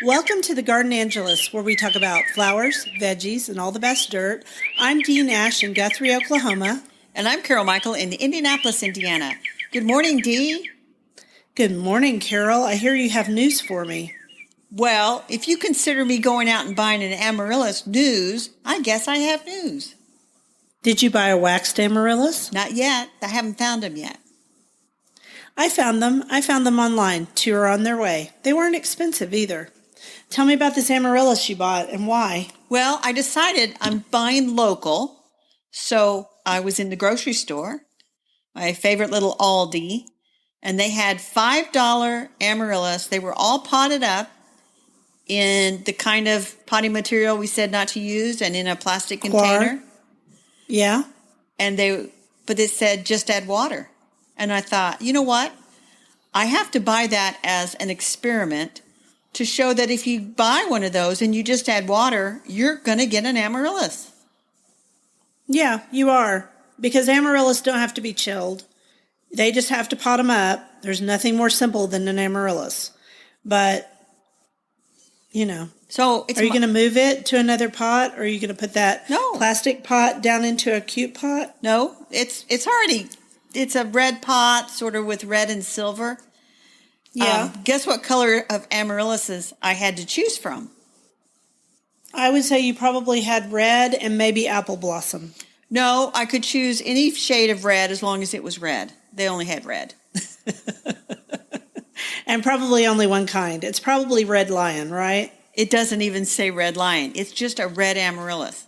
Welcome to the Garden Angelus, where we talk about flowers, veggies, and all the best dirt. I'm Dee Nash in Guthrie, Oklahoma. And I'm Carol Michael in Indianapolis, Indiana. Good morning, Dee. Good morning, Carol. I hear you have news for me. Well, if you consider me going out and buying an amaryllis news, I guess I have news. Did you buy a waxed amaryllis? Not yet. I haven't found them yet. I found them. I found them online. 2 are on their way. They weren't expensive either. Tell me about this amaryllis you bought and why. Well, I decided I'm buying local. So I was in the grocery store, my favorite little Aldi, and they had $5 amaryllis. They were all potted up in the kind of potting material we said not to use and in a plastic container. Yeah. But it said just add water. And I thought, you know what? I have to buy that as an experiment to show that if you buy one of those and you just add water, you're going to get an amaryllis. Yeah, you are. Because amaryllis don't have to be chilled. They just have to pot them up. There's nothing more simple than an amaryllis. But, you know. So are you going to move it to another pot? Or are you going to put that plastic pot down into a cute pot? No, it's a red pot, sort of with red and silver. Yeah. Guess what color of amaryllises I had to choose from? I would say you probably had red and maybe apple blossom. No, I could choose any shade of red as long as it was red. They only had red. And probably only one kind. It's probably red lion, right? It doesn't even say red lion. It's just a red amaryllis.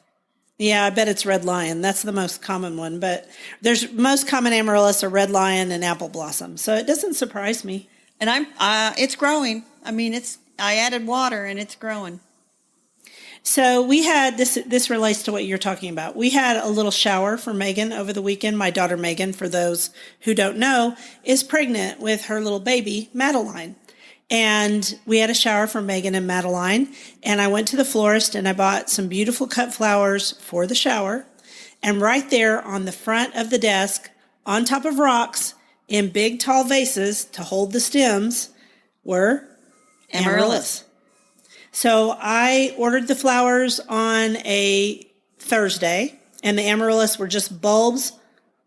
Yeah, I bet it's red lion. That's the most common one. But there's most common amaryllis are red lion and apple blossom. So it doesn't surprise me. And it's growing. I mean, I added water and it's growing. So we had this relates to what you're talking about. We had a little shower for Megan over the weekend. My daughter Megan, for those who don't know, is pregnant with her little baby, Madeline. And we had a shower for Megan and Madeline. And I went to the florist and I bought some beautiful cut flowers for the shower. And right there on the front of the desk, on top of rocks, in big tall vases to hold the stems, were amaryllis. So I ordered the flowers on a Thursday, and the amaryllis were just bulbs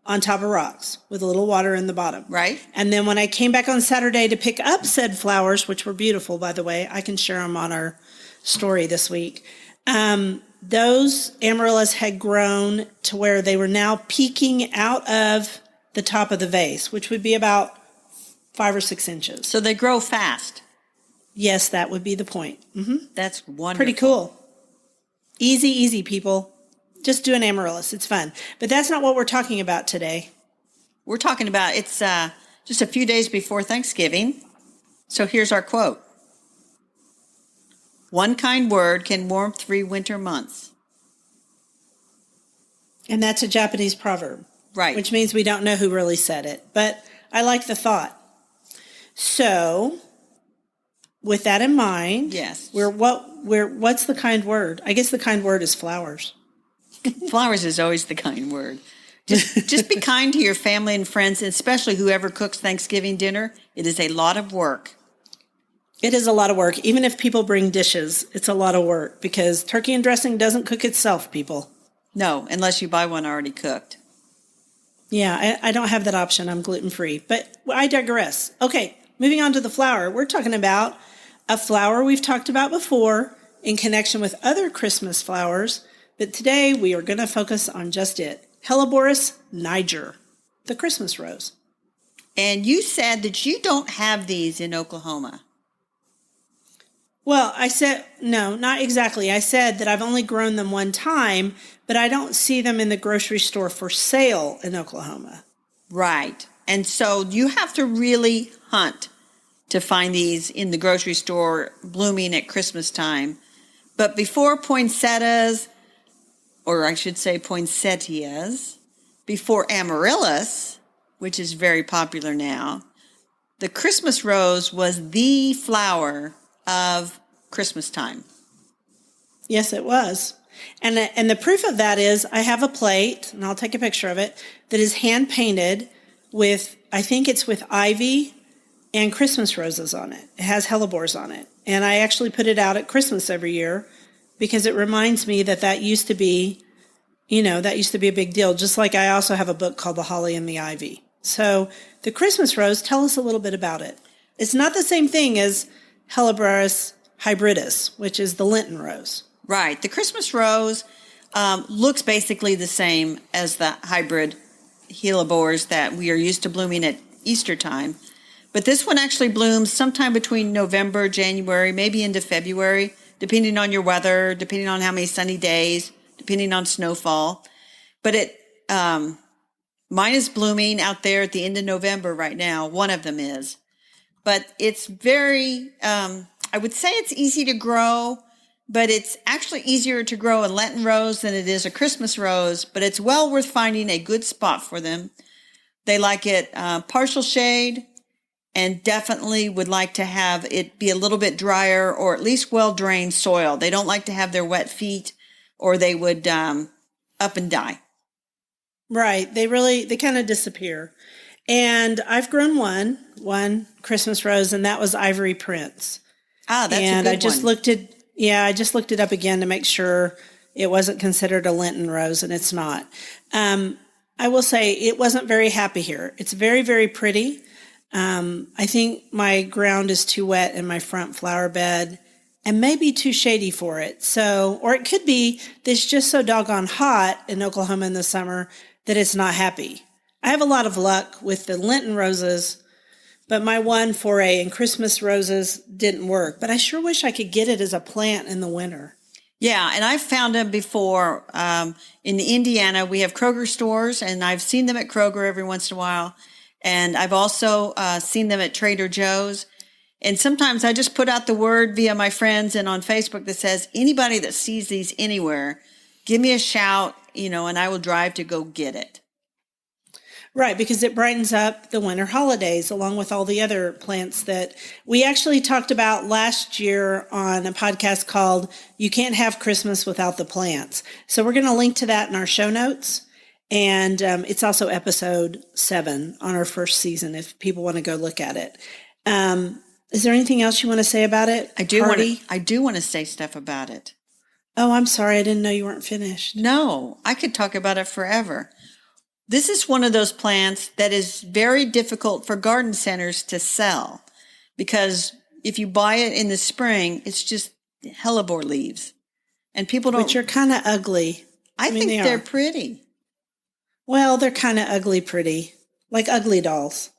on top of rocks with a little water in the bottom. Right. And then when I came back on Saturday to pick up said flowers, which were beautiful, by the way, I can share them on our story this week. Those amaryllis had grown to where they were now peeking out of the top of the vase, which would be about 5 or 6 inches. So they grow fast. Yes, that would be the point. Mm-hmm. That's wonderful. Pretty cool. Easy, people. Just do an amaryllis. It's fun. But that's not what we're talking about today. We're talking about, it's just a few days before Thanksgiving. So here's our quote. One kind word can warm 3 winter months. And that's a Japanese proverb. Right. Which means we don't know who really said it. But I like the thought. So, with that in mind, yes. What's the kind word? I guess the kind word is flowers. Flowers is always the kind word. Just be kind to your family and friends, especially whoever cooks Thanksgiving dinner. It is a lot of work. It is a lot of work. Even if people bring dishes, it's a lot of work because turkey and dressing doesn't cook itself, people. No, unless you buy one already cooked. Yeah, I don't have that option. I'm gluten-free. But I digress. Okay, moving on to the flower. We're talking about a flower we've talked about before in connection with other Christmas flowers. But today we are going to focus on just it. Helleborus niger, the Christmas rose. And you said that you don't have these in Oklahoma. Well, I said, no, not exactly. I said that I've only grown them one time, but I don't see them in the grocery store for sale in Oklahoma. Right. And so you have to really hunt to find these in the grocery store blooming at Christmas time. But before poinsettias, or I should say poinsettias, before amaryllis, which is very popular now, the Christmas rose was the flower of Christmas time. Yes, it was. And the proof of that is I have a plate, and I'll take a picture of it, that is hand painted with, I think it's with ivy and Christmas roses on it. It has hellebores on it. And I actually put it out at Christmas every year because it reminds me that used to be, that used to be a big deal. Just like I also have a book called The Holly and the Ivy. So the Christmas rose, tell us a little bit about it. It's not the same thing as Helleborus hybridus, which is the Lenten rose. Right. The Christmas rose looks basically the same as the hybrid hellebores that we are used to blooming at Easter time. But this one actually blooms sometime between November, January, maybe into February, depending on your weather, depending on how many sunny days, depending on snowfall. But mine is blooming out there at the end of November right now. One of them is. But it's very, I would say it's easy to grow, but it's actually easier to grow a Lenten rose than it is a Christmas rose. But it's well worth finding a good spot for them. They like it partial shade, and definitely would like to have it be a little bit drier or at least well-drained soil. They don't like to have their wet feet or they would up and die. Right. They kind of disappear. And I've grown one Christmas rose, and that was Ivory Prince. Ah, that's and a good I just one. I just looked it up again to make sure it wasn't considered a Lenten rose, and it's not. I will say it wasn't very happy here. It's very, very pretty. I think my ground is too wet in my front flower bed and maybe too shady for it. So, or it could be that it's just so doggone hot in Oklahoma in the summer that it's not happy. I have a lot of luck with the Lenten roses, but my one foray in Christmas roses didn't work. But I sure wish I could get it as a plant in the winter. Yeah, and I've found them before. In Indiana, we have Kroger stores, and I've seen them at Kroger every once in a while. And I've also seen them at Trader Joe's. And sometimes I just put out the word via my friends and on Facebook that says, anybody that sees these anywhere, give me a shout, and I will drive to go get it. Right, because it brightens up the winter holidays along with all the other plants that we actually talked about last year on a podcast called You Can't Have Christmas Without the Plants. So we're going to link to that in our show notes. And it's also episode 7 on our first season if people want to go look at it. Is there anything else you want to say about it? I do want to say stuff about it. Oh, I'm sorry. I didn't know you weren't finished. No, I could talk about it forever. This is one of those plants that is very difficult for garden centers to sell because if you buy it in the spring, it's just hellebore leaves. And people don't... Which are kind of ugly. I think they're pretty. Well, they're kind of ugly pretty, like ugly dolls.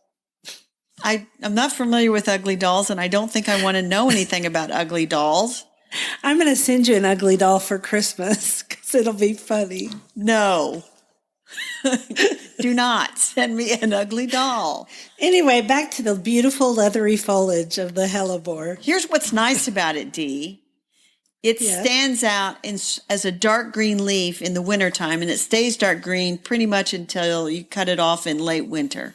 I'm not familiar with ugly dolls, and I don't think I want to know anything about ugly dolls. I'm going to send you an ugly doll for Christmas because it'll be funny. No. Do not send me an ugly doll. Anyway, back to the beautiful leathery foliage of the hellebore. Here's what's nice about it, Dee. It stands out as a dark green leaf in the wintertime, and it stays dark green pretty much until you cut it off in late winter.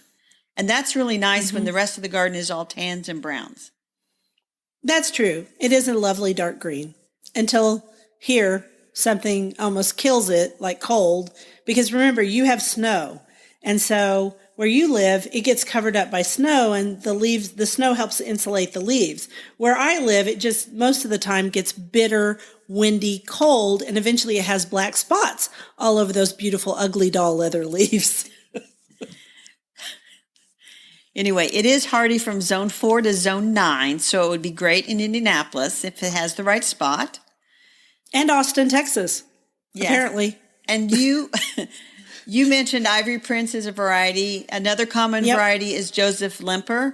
And that's really nice when the rest of the garden is all tans and browns. That's true. It is a lovely dark green until here something almost kills it, like cold, because remember, you have snow. And so where you live, it gets covered up by snow and the snow helps insulate the leaves. Where I live, it just most of the time gets bitter, windy, cold, and eventually it has black spots all over those beautiful, ugly doll leather leaves. Anyway, it is hardy from zone 4 to zone 9, so it would be great in Indianapolis if it has the right spot. And Austin, Texas, apparently. And you mentioned Ivory Prince as a variety. Another common variety is Joseph Lemper.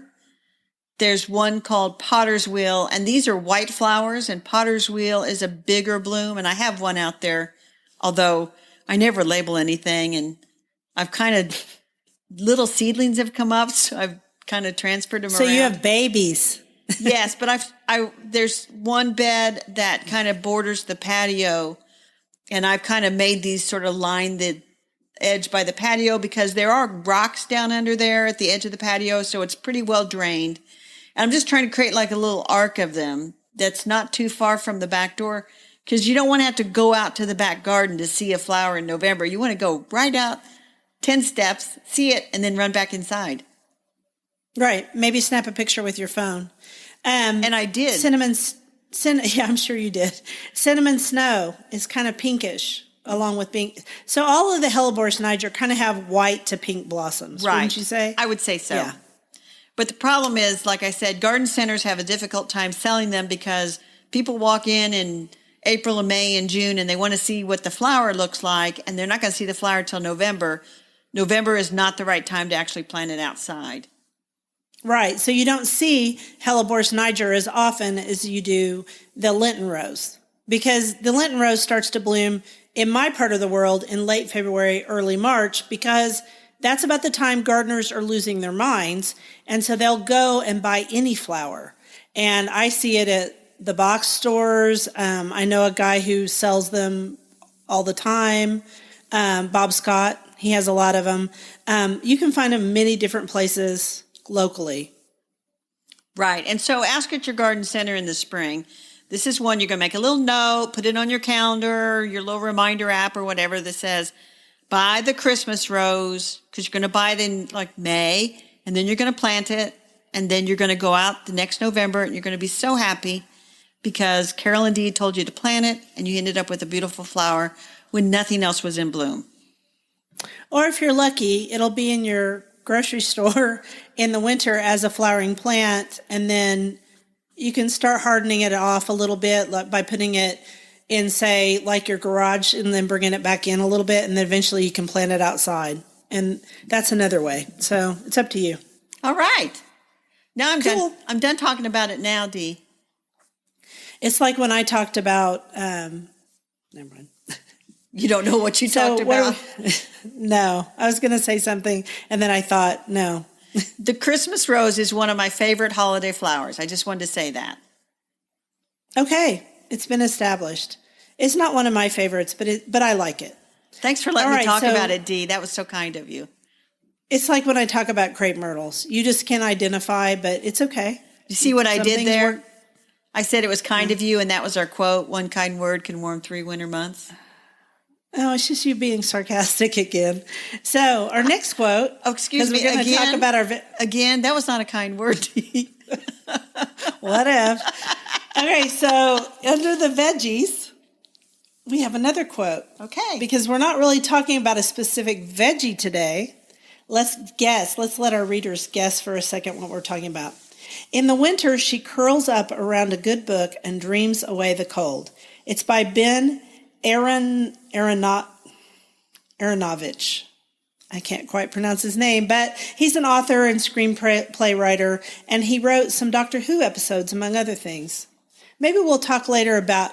There's one called Potter's Wheel, and these are white flowers, and Potter's Wheel is a bigger bloom, and I have one out there, although I never label anything, and I've kind of, little seedlings have come up, so I've kind of transferred them around. So you have babies. Yes, but there's one bed that kind of borders the patio, and I've kind of made these sort of line the edge by the patio because there are rocks down under there at the edge of the patio, so it's pretty well drained. And I'm just trying to create like a little arc of them that's not too far from the back door because you don't want to have to go out to the back garden to see a flower in November. You want to go right out 10 steps, see it, and then run back inside. Right. Maybe snap a picture with your phone. And I did. Yeah, I'm sure you did. Cinnamon snow is kind of pinkish, along with being. So all of the hellebores niger kind of have white to pink blossoms, Right. wouldn't you say? I would say so. Yeah. But the problem is, like I said, garden centers have a difficult time selling them because people walk in April and May and June and they want to see what the flower looks like, and they're not going to see the flower till November. November is not the right time to actually plant it outside. Right. So you don't see hellebores niger as often as you do the Lenten rose, because the Lenten rose starts to bloom in my part of the world in late February, early March, because that's about the time gardeners are losing their minds. And so they'll go and buy any flower. And I see it at the box stores. I know a guy who sells them all the time. Bob Scott, he has a lot of them. You can find them many different places locally. Right. And so ask at your garden center in the spring. This is one you're going to make a little note, put it on your calendar, your little reminder app or whatever that says, buy the Christmas rose, because you're going to buy it in like May, and then you're going to plant it, and then you're going to go out the next November, and you're going to be so happy because Carolyn D told you to plant it, and you ended up with a beautiful flower when nothing else was in bloom. Or if you're lucky, it'll be in your grocery store in the winter as a flowering plant, and then you can start hardening it off a little bit by putting it in, say, like your garage, and then bringing it back in a little bit, and then eventually you can plant it outside. And that's another way. So it's up to you. All right. Now I'm Cool. done. I'm done talking about it now, Dee. It's like when I talked about, never mind. You don't know what you talked about. No, I was going to say something, and then I thought, no. The Christmas rose is one of my favorite holiday flowers. I just wanted to say that. Okay, it's been established. It's not one of my favorites, but I like it. Thanks for letting me right, talk so- about it, Dee. That was so kind of you. It's like when I talk about crepe myrtles. You just can't identify, but it's okay. You see what I Some did things there? work- I said it was kind of you, and that was our quote. One kind word can warm 3 winter months. Oh, it's just you being sarcastic again. So our next quote. Oh, excuse 'cause me. We're going to Again? talk about our. Again, that was not a kind word, Dee. Whatever. Okay, so under the veggies, we have another quote. Okay. Because we're not really talking about a specific veggie today. Let's guess. Let's let our readers guess for a second what we're talking about. In the winter, she curls up around a good book and dreams away the cold. It's by Ben Aaronovitch. I can't quite pronounce his name, but he's an author and screenplay writer, and he wrote some Doctor Who episodes, among other things. Maybe we'll talk later about,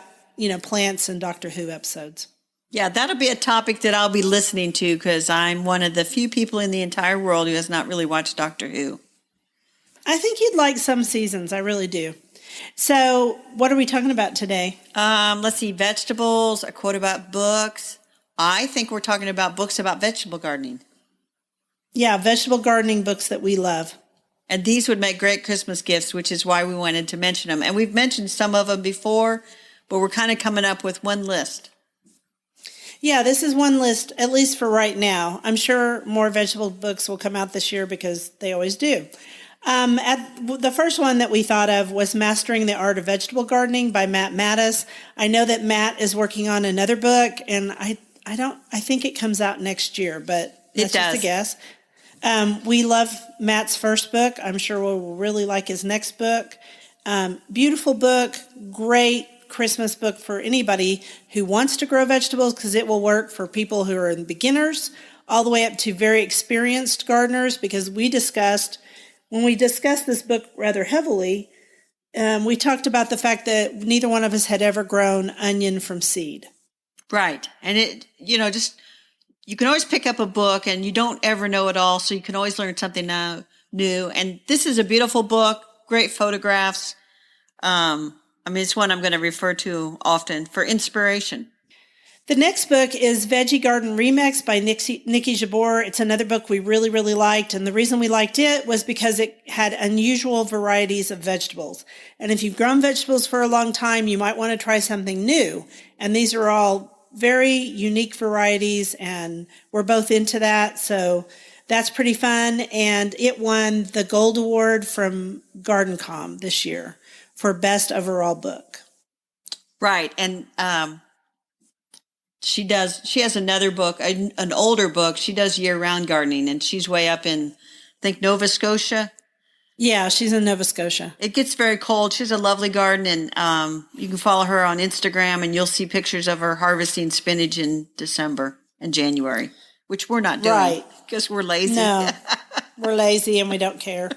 plants and Doctor Who episodes. Yeah, that'll be a topic that I'll be listening to because I'm one of the few people in the entire world who has not really watched Doctor Who. I think you'd like some seasons. I really do. So what are we talking about today? Let's see, vegetables, a quote about books. I think we're talking about books about vegetable gardening. Yeah, vegetable gardening books that we love. And these would make great Christmas gifts, which is why we wanted to mention them. And we've mentioned some of them before, but we're kind of coming up with one list. Yeah, this is one list, at least for right now. I'm sure more vegetable books will come out this year because they always do. The first one that we thought of was Mastering the Art of Vegetable Gardening by Matt Mattis. I know that Matt is working on another book, and I think it comes out next year, but that's just a guess. We love Matt's first book. I'm sure we'll really like his next book. Beautiful book, great Christmas book for anybody who wants to grow vegetables, because it will work for people who are beginners all the way up to very experienced gardeners, because when we discussed this book rather heavily, we talked about the fact that neither one of us had ever grown onion from seed. Right. And you can always pick up a book and you don't ever know it all. So you can always learn something new. And this is a beautiful book, great photographs. It's one I'm going to refer to often for inspiration. The next book is Veggie Garden Remix by Nikki Jabor. It's another book we really, really liked. And the reason we liked it was because it had unusual varieties of vegetables. And if you've grown vegetables for a long time, you might want to try something new. And these are all very unique varieties, and we're both into that. So that's pretty fun. And it won the Gold Award from GardenCom this year for best overall book. Right. And she has another book, an older book. She does year-round gardening, and she's way up in, I think, Nova Scotia. Yeah, she's in Nova Scotia. It gets very cold. She has a lovely garden, and you can follow her on Instagram, and you'll see pictures of her harvesting spinach in December and January, which we're not doing because we're lazy. No, we're lazy and we don't care.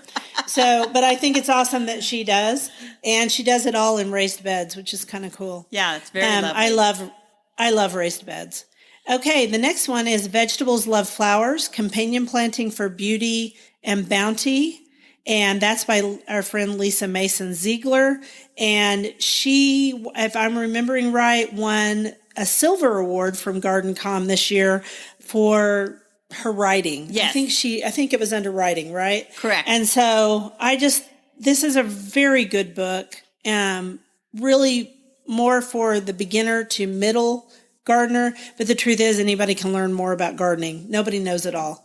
So, but I think it's awesome that she does, and she does it all in raised beds, which is kind of cool. Yeah, it's very lovely. I love raised beds. Okay, the next one is Vegetables Love Flowers, Companion Planting for Beauty and Bounty. And that's by our friend Lisa Mason Ziegler. And she, if I'm remembering right, won a silver award from GardenCom this year for her writing. Yes. I think it was under writing, right? Correct. And so this is a very good book. Really more for the beginner to middle gardener. But the truth is anybody can learn more about gardening. Nobody knows it all.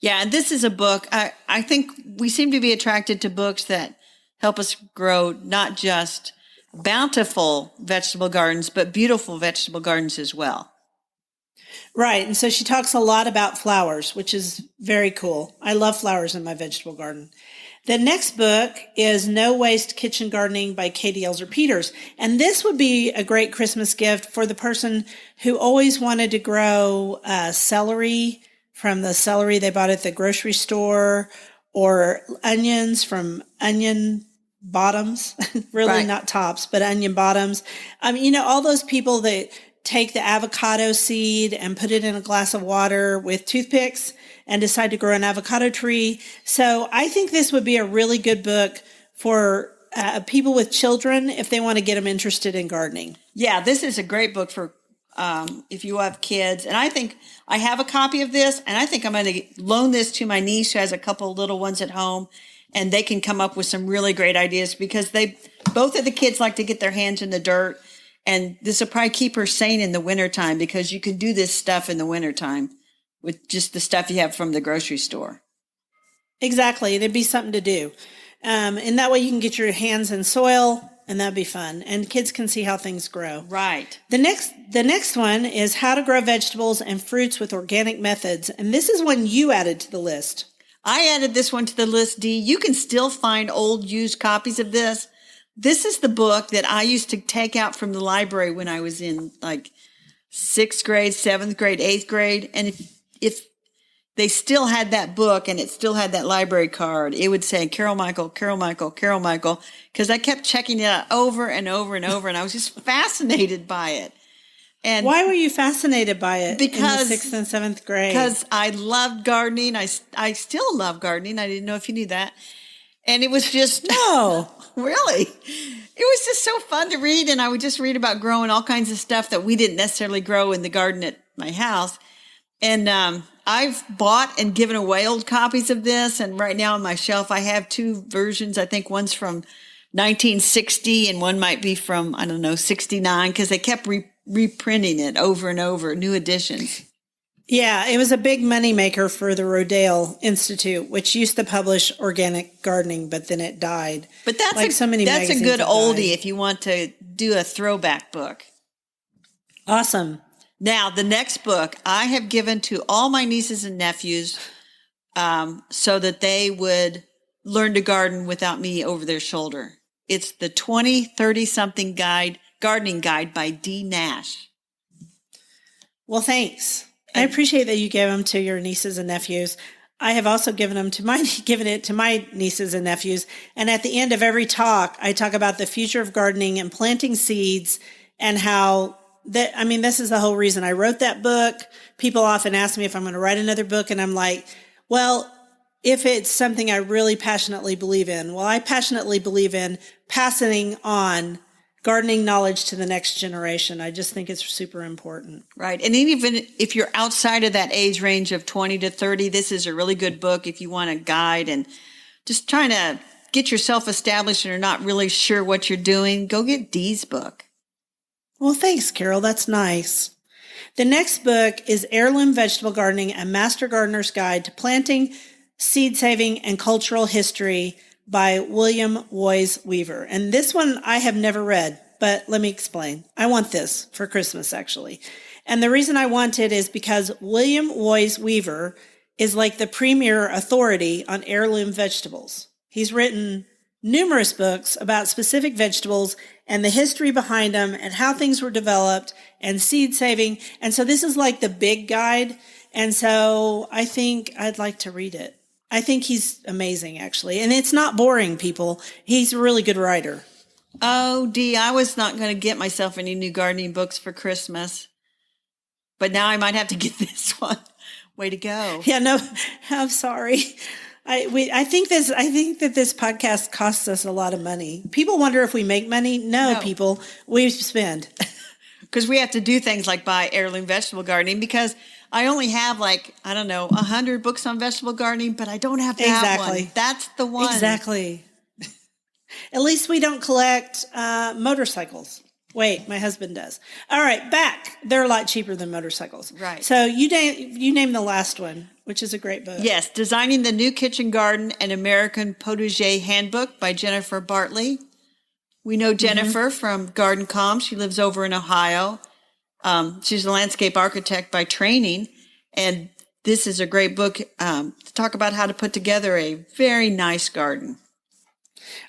Yeah, and this is a book. I think we seem to be attracted to books that help us grow not just bountiful vegetable gardens, but beautiful vegetable gardens as well. Right. And so she talks a lot about flowers, which is very cool. I love flowers in my vegetable garden. The next book is No Waste Kitchen Gardening by Katie Elzer Peters. And this would be a great Christmas gift for the person who always wanted to grow celery from the celery they bought at the grocery store, or onions from onion bottoms, really Right. not tops, but onion bottoms. All those people that take the avocado seed and put it in a glass of water with toothpicks and decide to grow an avocado tree. So I think this would be a really good book for people with children if they want to get them interested in gardening. Yeah, this is a great book for if you have kids. And I think I have a copy of this, and I think I'm going to loan this to my niece who has a couple little ones at home, and they can come up with some really great ideas because both of the kids like to get their hands in the dirt. And this will probably keep her sane in the wintertime because you can do this stuff in the wintertime with just the stuff you have from the grocery store. Exactly. It'd be something to do. And that way you can get your hands in soil, and that'd be fun. And kids can see how things grow. Right. The next one is How to Grow Vegetables and Fruits with Organic Methods. And this is one you added to the list. I added this one to the list, Dee. You can still find old used copies of this. This is the book that I used to take out from the library when I was in like 6th grade, 7th grade, 8th grade. And if they still had that book and it still had that library card, it would say Carol Michael, Carol Michael, Carol Michael, because I kept checking it out over and over and over, and I was just fascinated by it. And why were you fascinated by it because, in the 6th and 7th grade? Because I loved gardening. I still love gardening. I didn't know if you knew that. And it was just, no, really, it was just so fun to read. And I would just read about growing all kinds of stuff that we didn't necessarily grow in the garden at my house. And I've bought and given away old copies of this. And right now on my shelf, I have 2 versions. I think one's from 1960 and one might be from, 69, because they kept reprinting it over and over, new editions. Yeah, it was a big moneymaker for the Rodale Institute, which used to publish organic gardening, but then it died. But that's like so many that's a magazines good have oldie died. if you want to do a throwback book. Awesome. Now, the next book I have given to all my nieces and nephews so that they would learn to garden without me over their shoulder. It's the 20-30-something gardening guide by Dee Nash. Well, thanks. I appreciate that you gave them to your nieces and nephews. I have also given it to my nieces and nephews. And at the end of every talk, I talk about the future of gardening and planting seeds and how this is the whole reason I wrote that book. People often ask me if I'm going to write another book. And I'm like, well, if it's something I really passionately believe in, well, I passionately believe in passing on gardening knowledge to the next generation. I just think it's super important. Right. And even if you're outside of that age range of 20 to 30, this is a really good book if you want a guide and just trying to get yourself established and are not really sure what you're doing. Go get Dee's book. Well, thanks, Carol. That's nice. The next book is Heirloom Vegetable Gardening, A Master Gardener's Guide to Planting, Seed Saving, and Cultural History by William Woys Weaver. And this one I have never read, but let me explain. I want this for Christmas, actually. And the reason I want it is because William Woys Weaver is like the premier authority on heirloom vegetables. He's written numerous books about specific vegetables and the history behind them and how things were developed and seed saving. And so this is like the big guide. And so I think I'd like to read it. I think he's amazing, actually. And it's not boring, people. He's a really good writer. Oh, Dee, I was not going to get myself any new gardening books for Christmas. But now I might have to get this one. Way to go. Yeah, no, I'm sorry. I think that this podcast costs us a lot of money. People wonder if we make money. No. People, we spend. Because we have to do things like buy heirloom vegetable gardening, because I only have 100 books on vegetable gardening, but I don't have that one. That's the one. Exactly. At least we don't collect motorcycles. Wait, my husband does. All right, back. They're a lot cheaper than motorcycles. Right. So you name the last one, which is a great book. Yes, Designing the New Kitchen Garden, an American Potager Handbook by Jennifer Bartley. We know Jennifer from Garden Com. She lives over in Ohio. She's a landscape architect by training. And this is a great book to talk about how to put together a very nice garden.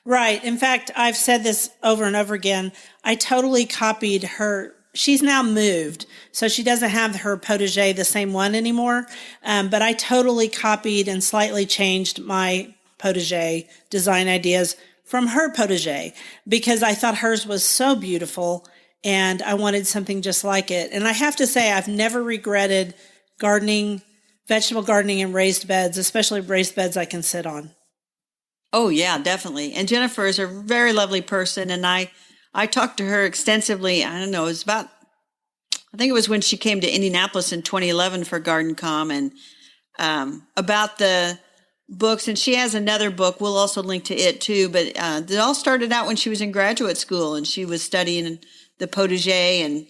Right. In fact, I've said this over and over again. I totally copied her. She's now moved, so she doesn't have her potager, the same one anymore. But I totally copied and slightly changed my potager design ideas from her potager because I thought hers was so beautiful and I wanted something just like it. And I have to say, I've never regretted gardening, vegetable gardening in raised beds, especially raised beds I can sit on. Oh, yeah, definitely. And Jennifer is a very lovely person. And I talked to her extensively. I don't know, I think it was when she came to Indianapolis in 2011 for Garden Com and about the books. And she has another book. We'll also link to it too. But it all started out when she was in graduate school and she was studying the potager and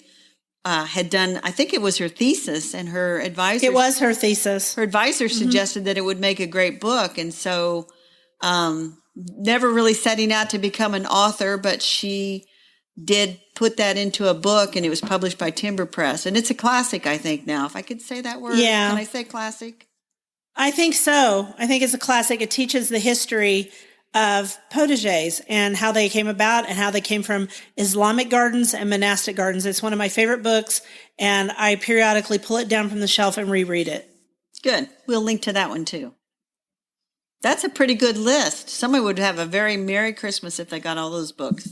had done, I think it was her thesis, and her advisor. It was her thesis. Her advisor suggested that it would make a great book. And so never really setting out to become an author, but she did put that into a book, and it was published by Timber Press. And it's a classic, I think, now. If I could say that word. Yeah. Can I say classic? I think so. I think it's a classic. It teaches the history of potagers and how they came about and how they came from Islamic gardens and monastic gardens. It's one of my favorite books, and I periodically pull it down from the shelf and reread it. Good. We'll link to that one too. That's a pretty good list. Someone would have a very Merry Christmas if they got all those books.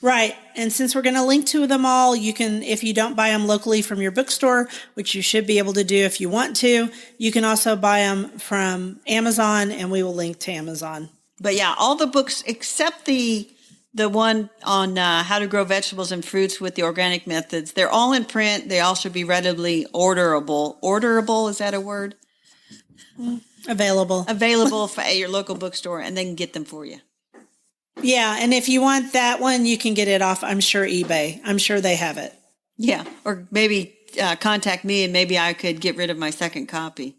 Right. And since we're going to link to them all, you can, if you don't buy them locally from your bookstore, which you should be able to do if you want to, you can also buy them from Amazon, and we will link to Amazon. But yeah, all the books except the one on how to grow vegetables and fruits with the organic methods, they're all in print. They all should be readily orderable. Orderable, is that a word? Available at your local bookstore, and they can get them for you. Yeah, and if you want that one, you can get it off, I'm sure, eBay. I'm sure they have it. Yeah, or maybe contact me, and maybe I could get rid of my second copy.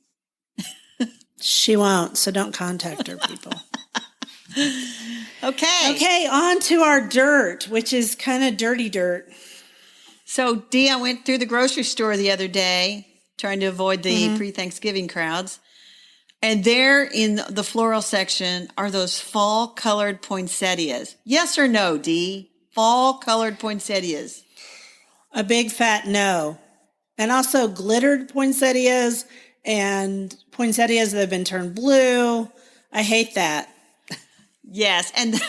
She won't, so don't contact her, people. Okay, on to our dirt, which is kind of dirty dirt. So, Dee, I went through the grocery store the other day, trying to avoid the pre-Thanksgiving crowds. And there in the floral section are those fall-colored poinsettias. Yes or no, Dee? Fall-colored poinsettias. A big fat no. And also glittered poinsettias and poinsettias that have been turned blue. I hate that. Yes. And,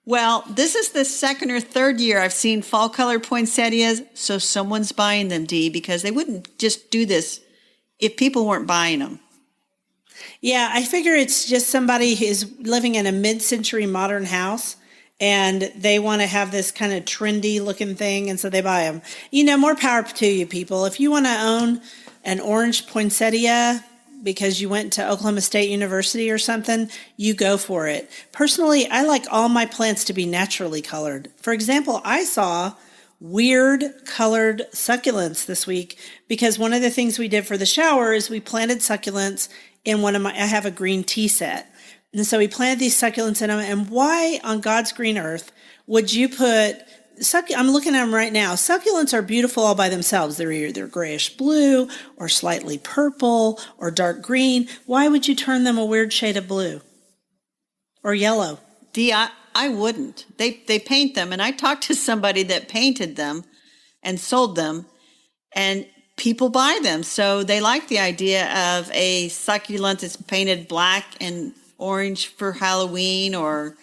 well, this is the second or third year I've seen fall-colored poinsettias. So someone's buying them, Dee, because they wouldn't just do this if people weren't buying them. Yeah, I figure it's just somebody who's living in a mid-century modern house and they want to have this kind of trendy looking thing, and so they buy them. You know, more power to you, people. If you want to own an orange poinsettia because you went to Oklahoma State University or something, you go for it. Personally, I like all my plants to be naturally colored. For example, I saw weird colored succulents this week because one of the things we did for the shower is we planted succulents in I have a green tea set. And so we planted these succulents in them. And why on God's green earth would you put I'm looking at them right now. Succulents are beautiful all by themselves. They're either grayish blue or slightly purple or dark green. Why would you turn them a weird shade of blue or yellow? Dee, I wouldn't. They paint them, and I talked to somebody that painted them and sold them, and people buy them. So they like the idea of a succulent that's painted black and orange for Halloween or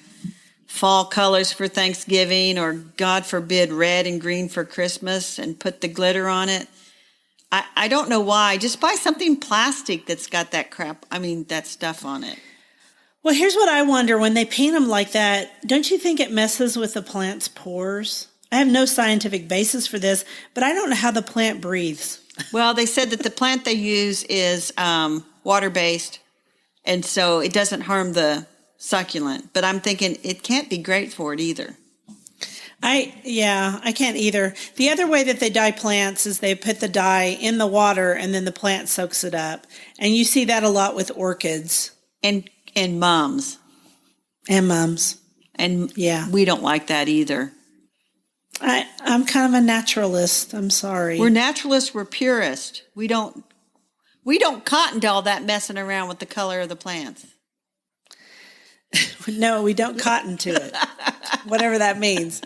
fall colors for Thanksgiving, or God forbid, red and green for Christmas, and put the glitter on it. I don't know why. Just buy something plastic that's got that stuff on it. Well, here's what I wonder. When they paint them like that, don't you think it messes with the plant's pores? I have no scientific basis for this, but I don't know how the plant breathes. Well, they said that the plant they use is water-based, and so it doesn't harm the succulent, but I'm thinking it can't be great for it either. I can't either. The other way that they dye plants is they put the dye in the water and then the plant soaks it up. And you see that a lot with orchids. And mums. And mums. And yeah, we don't like that either. I'm kind of a naturalist. I'm sorry. We're naturalists, we're purists. We don't cotton to all that messing around with the color of the plants. No, we don't cotton to it, whatever that means.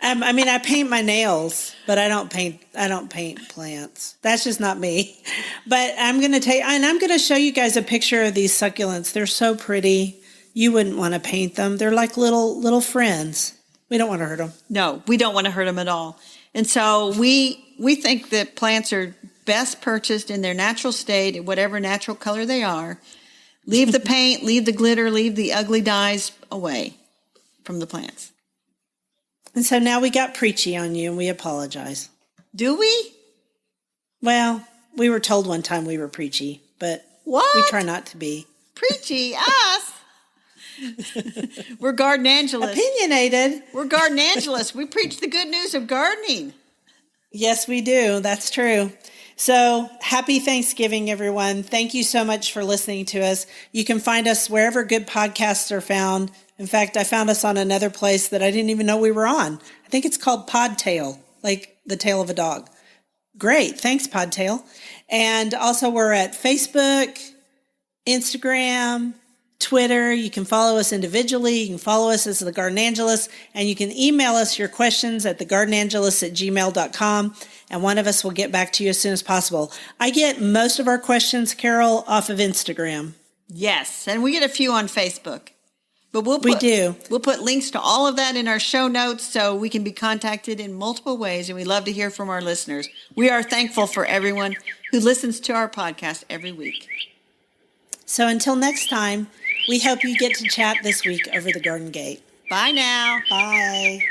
I paint my nails, but I don't paint plants. That's just not me. But I'm going to show you guys a picture of these succulents. They're so pretty. You wouldn't want to paint them. They're like little friends. We don't want to hurt them. No, we don't want to hurt them at all. And so we think that plants are best purchased in their natural state, whatever natural color they are. Leave the paint, leave the glitter, leave the ugly dyes away from the plants. And so now we got preachy on you, and we apologize. Do we? Well, we were told one time we were preachy, but what? We try not to be. Preachy? Us? We're garden angelists. Opinionated. We're garden angelists. We preach the good news of gardening. Yes, we do. That's true. So happy Thanksgiving, everyone. Thank you so much for listening to us. You can find us wherever good podcasts are found. In fact, I found us on another place that I didn't even know we were on. I think it's called Podtail, like the tail of a dog. Great. Thanks, Podtail. And also we're at Facebook, Instagram, Twitter. You can follow us individually. You can follow us as the Garden Angelist, and you can email us your questions at thegardenangelist@gmail.com, and one of us will get back to you as soon as possible. I get most of our questions, Carol, off of Instagram. Yes, and we get a few on Facebook. But we'll put links to all of that in our show notes so we can be contacted in multiple ways, and we love to hear from our listeners. We are thankful for everyone who listens to our podcast every week. So until next time, we hope you get to chat this week over the garden gate. Bye now. Bye.